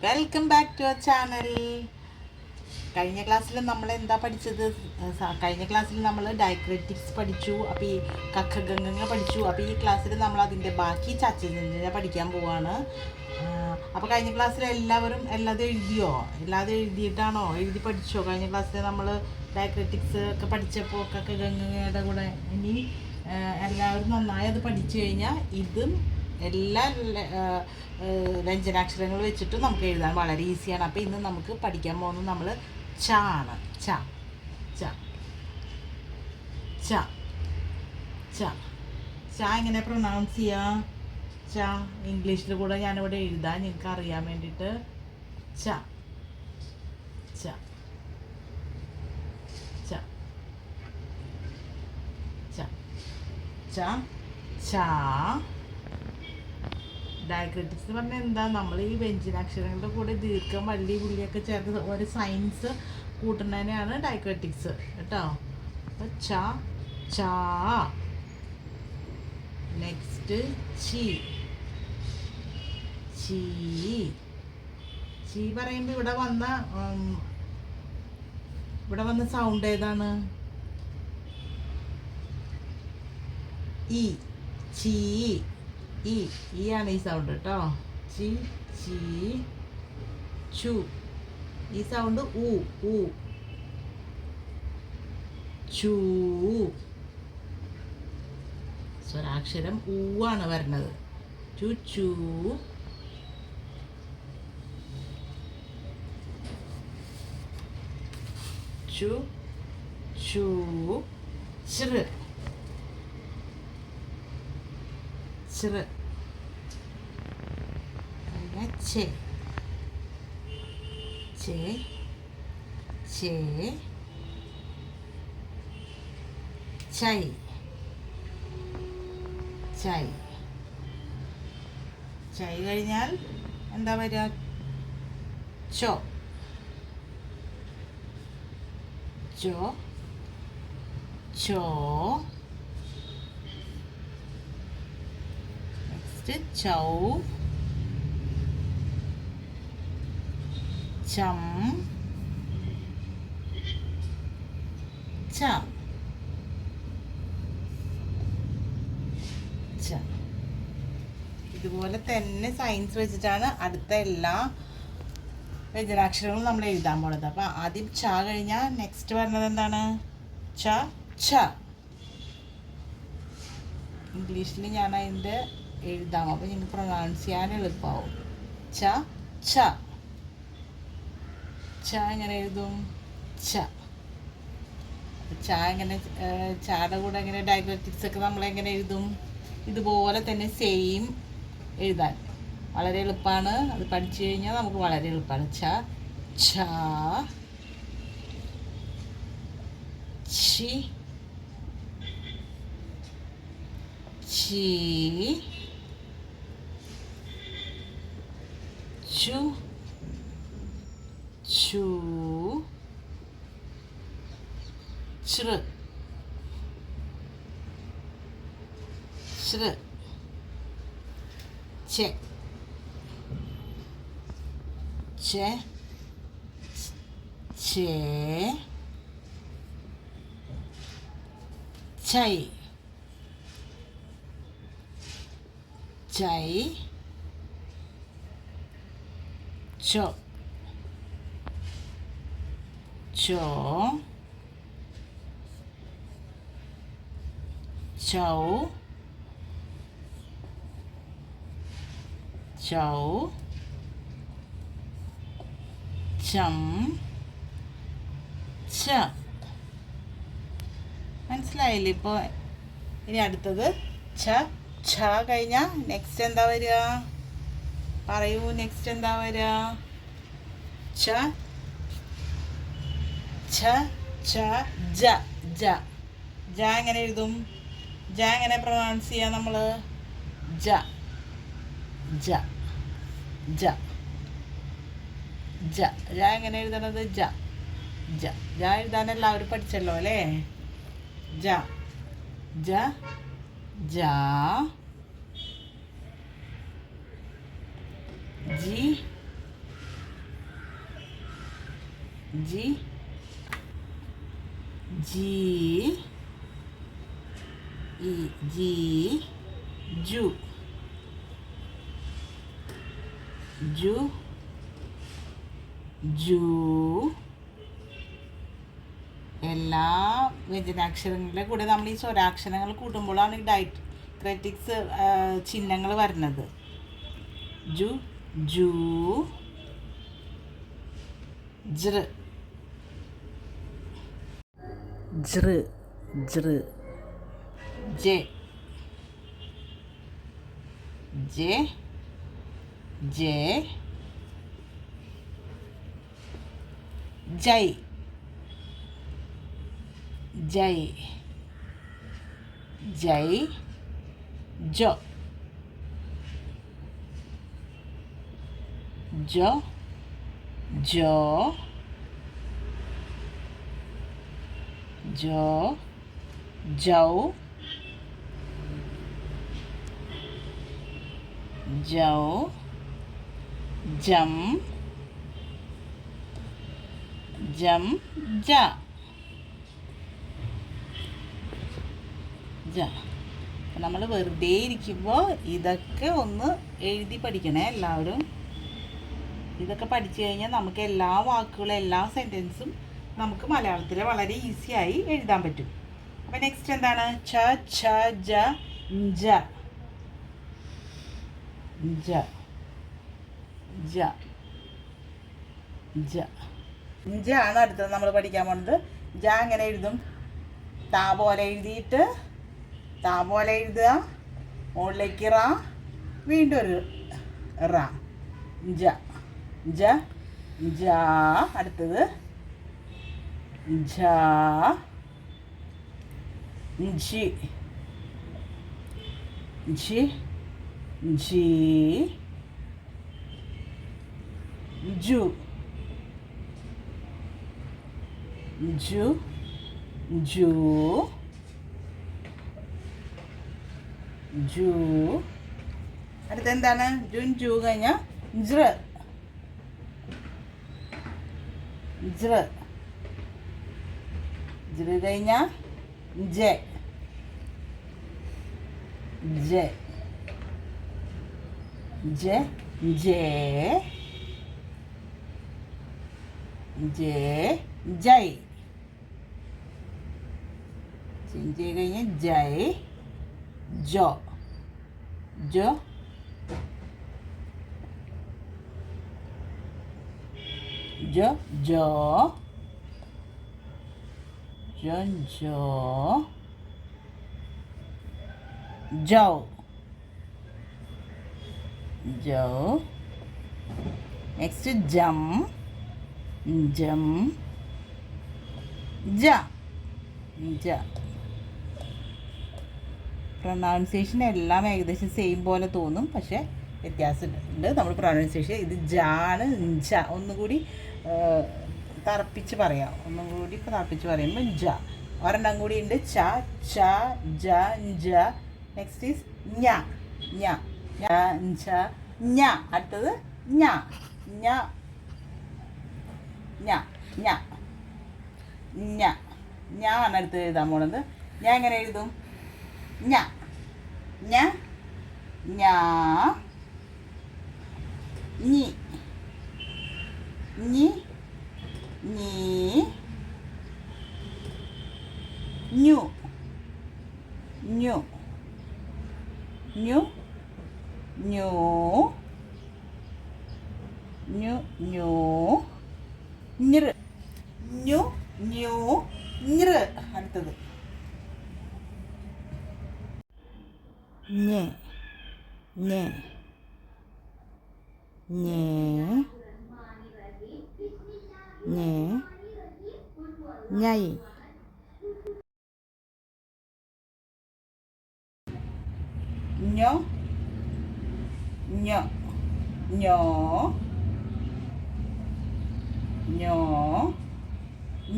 Welcome back to our channel. കഴിഞ്ഞ ക്ലാസ്സിൽ നമ്മൾ എന്താ പഠിച്ചത്? കഴിഞ്ഞ ക്ലാസ്സിൽ നമ്മൾ ഡയക്രിറ്റിക്സ് പഠിച്ചു. അപ്പോൾ ഈ കഖഗംഗ പഠിച്ചു. അപ്പോൾ ഈ ക്ലാസ്സിൽ നമ്മൾ അതിൻ്റെ ബാക്കി ചച്ച പഠിക്കാൻ പോവാണ്. അപ്പോൾ കഴിഞ്ഞ ക്ലാസ്സിൽ എല്ലാവരും എല്ലാതും എഴുതിയോ? എല്ലാതും എഴുതിയിട്ടാണോ? എഴുതി പഠിച്ചോ? കഴിഞ്ഞ ക്ലാസ്സിൽ നമ്മൾ ഡയക്രിറ്റിക്സ് ഒക്കെ പഠിച്ചപ്പോൾ കഖഗംഗയുടെ കൂടെ ഇനി എല്ലാവരും നന്നായി അത് പഠിച്ചു കഴിഞ്ഞാൽ ഇതും എല്ലാ വ്യഞ്ജനാക്ഷരങ്ങൾ വെച്ചിട്ട് നമുക്ക് എഴുതാൻ വളരെ ഈസിയാണ്. അപ്പോൾ ഇന്ന് നമുക്ക് പഠിക്കാൻ പോകുന്നത് നമ്മൾ ച ആണ്. ച ച ച ച ച എങ്ങനെ പ്രൊനൗൺസ് ചെയ്യുക? ച ഇംഗ്ലീഷിൽ കൂടെ ഞാനിവിടെ എഴുതാൻ നിങ്ങൾക്ക് അറിയാൻ വേണ്ടിയിട്ട്. ച ച ച ച ച ച ഡയക്രിറ്റിക്സ് എന്ന് പറഞ്ഞാൽ എന്താ? നമ്മൾ ഈ വ്യഞ്ജനാക്ഷരങ്ങളുടെ കൂടെ ദീർഘം വള്ളി പുള്ളിയൊക്കെ ചേർത്ത് ഒരു സയൻസ് കൂട്ടുന്നതിനെയാണ് ഡയക്രിറ്റിക്സ് കേട്ടോ. അപ്പോൾ ച ച. നെക്സ്റ്റ് ചി ചീ. ചീ പറയുമ്പോൾ ഇവിടെ വന്ന സൗണ്ട് ഏതാണ്? ഈ ചീ. ഈ ആണ് ഈ സൗണ്ട് കേട്ടോ. ചി ചീ ചു. ഈ സൗണ്ട് ഉ ചൂ. സ്വരാക്ഷരം ഊ ആണ് വരുന്നത്. ചു ചൂ. ചു ചൂ. ചൃ ചൃ. ചെ ചെ ചേ ചൈ ചൈ. ചൈ കഴിഞ്ഞാൽ എന്താ വരിക? ചോ ചോ ചോ. നെക്സ്റ്റ് ചൗ ചം ച ച. ഇതുപോലെ തന്നെ സയൻസ് വെച്ചിട്ടാണ് അടുത്ത എല്ലാ വ്യഞ്ജനാക്ഷരങ്ങളും നമ്മൾ എഴുതാൻ പോണത്. അപ്പോൾ ആദ്യം ച കഴിഞ്ഞാൽ നെക്സ്റ്റ് വരുന്നത് എന്താണ്? ച ഛ. ഇംഗ്ലീഷിൽ ഞാൻ അതിൻ്റെ എഴുതാം. അപ്പോൾ നിങ്ങൾക്ക് പ്രൊനൗൺസ് ചെയ്യാൻ എളുപ്പമാവും. ച ഛ. ച എങ്ങനെ എഴുതും? ച. ച എങ്ങനെ ചാടെ കൂടെ എങ്ങനെ ഡയഗ്രാറ്റിക്സ് ഒക്കെ നമ്മളെങ്ങനെ എഴുതും? ഇതുപോലെ തന്നെ സെയിം എഴുതാൻ വളരെ എളുപ്പമാണ്. അത് പഠിച്ചു കഴിഞ്ഞാൽ നമുക്ക് വളരെ എളുപ്പമാണ്. ച ഛ ഛി ഛീ ചു ചൂ ചൃ ചൃ. ചെ ചെ ചേ ചൈ ചൈ ചോ ചോ ചൗ ചൗ ചം ച. മനസ്സിലായില്ലേ ഇപ്പോൾ? ഇനി അടുത്തത് ഛ ഛ കഴിഞ്ഞാൽ നെക്സ്റ്റ് എന്താ വരിക? പറയൂ, നെക്സ്റ്റ് എന്താ വരിക? ഛ ഛ ഛ ജ ജ. ജ എങ്ങനെ എഴുതും? ജ എങ്ങനെ പ്രൊനൗൺസ് ചെയ്യാം നമ്മൾ? ജ ജ ജ ജ. ജ എങ്ങനെ എഴുതണത്? ജ ജ. ജ എഴുതാൻ എല്ലാവരും പഠിച്ചല്ലോ അല്ലേ? ജ ജ ജ ജി ജി ജി ഇ ജി ജു ജു ജു എല്ലാ വ്യഞ്ജനാക്ഷരങ്ങളുടെ കൂടെ നമ്മൾ ഈ സ്വരാക്ഷരങ്ങൾ കൂട്ടുമ്പോഴാണ് ഈ ഡയക്രിറ്റിക്സ് ചിഹ്നങ്ങൾ വരുന്നത്. ജു ജു ജൃ ജൃ ജൃ ജെ ജെ ജെ ജൈ ജൈ ജൈ ജോ ജോ ജോ ജോ ജൗ ജൗ ജം ജം ജ ജ. നമ്മൾ വെറുതെ ഇരിക്കുമ്പോൾ ഇതൊക്കെ ഒന്ന് എഴുതി പഠിക്കണേ എല്ലാവരും. ഇതൊക്കെ പഠിച്ചു കഴിഞ്ഞാൽ നമുക്ക് എല്ലാ വാക്കുകളും എല്ലാ സെൻറ്റൻസും നമുക്ക് മലയാളത്തിൽ വളരെ ഈസിയായി എഴുതാൻ പറ്റും. അപ്പോൾ നെക്സ്റ്റ് എന്താണ്? ച ഛ ജ ജ ജ ജ ജ ജ ആണ് അടുത്തത് നമ്മൾ പഠിക്കാൻ പോകുന്നത്. ജ എങ്ങനെ എഴുതും? താ പോലെ എഴുതിയിട്ട് താ പോലെ എഴുതുക, മുകളിലേക്ക് റ, വീണ്ടും ഒരു റ. ജ ജ ജ. അടുത്തത് ജ ജി ജി ജി ജു ജു ജു ജു. അടുത്തെന്താണ്? ജുൻ ജു കഴിഞ്ഞാൽ ജൃ ജൃ ജൃ കഴിഞ്ഞാൽ ജെ ജെ ജെ ജെ ജെ ജൈ ജെ കഴിഞ്ഞ് ജൈ ജോ ജോ ജോ ജോ ജോ ജോ ജോ ജോ. നെക്സ്റ്റ് ജം ജം ജ ജ. പ്രൊനൗൺസിയേഷൻ എല്ലാം ഏകദേശം സെയിം പോലെ തോന്നും, പക്ഷേ വ്യത്യാസമുണ്ട്. നമ്മൾ പ്രൊനൗൺസിയേഷൻ ഇത് ജാണ് ജ. ഒന്നുകൂടി തറപ്പിച്ച് പറയാം. തറപ്പിച്ച് പറയുമ്പോൾ ജ. ഒരെണ്ണം കൂടി ഉണ്ട് ച ച ജ ജ. നെക്സ്റ്റ് ഈസ് ഞ ഞ ഞ ഞ. അടുത്തത് ഞ ഞ ഞ ഞ ഞ ഞ ആണ് അടുത്ത് എഴുതാൻ പോണത്. ഞാൻ എങ്ങനെ എഴുതും? ഞ ഞ ഞ ഞി ഞി ഞി ഞു ഞു ഞു ഞു ഞു ഞു ഞൃ ഞു ഞു ഞൃ. അടുത്തത് ഞെ ഞെ ഞെ ഞെ ഞൈ ഞോ ഞോ ഞോ ഞോ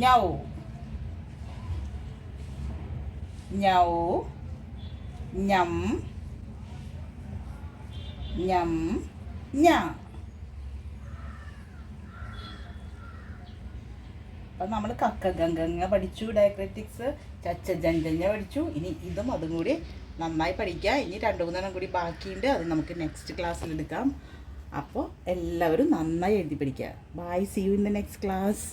ഞൗ ഞൗ ഞം ഞം ഞ. അപ്പം നമ്മൾ കക്ക ഗംഗ പഠിച്ചു, ഡയക്രറ്റിക്സ് ചച്ച ജഞ്ചഞ്ഞ പഠിച്ചു. ഇനി ഇതും അതും കൂടി നന്നായി പഠിക്കുക. ഇനി 2-3 കൂടി ബാക്കിയുണ്ട്, അത് നമുക്ക് നെക്സ്റ്റ് ക്ലാസ്സിൽ എടുക്കാം. അപ്പോൾ എല്ലാവരും നന്നായി എഴുതി പഠിക്കുക. Bye, see you in the next class.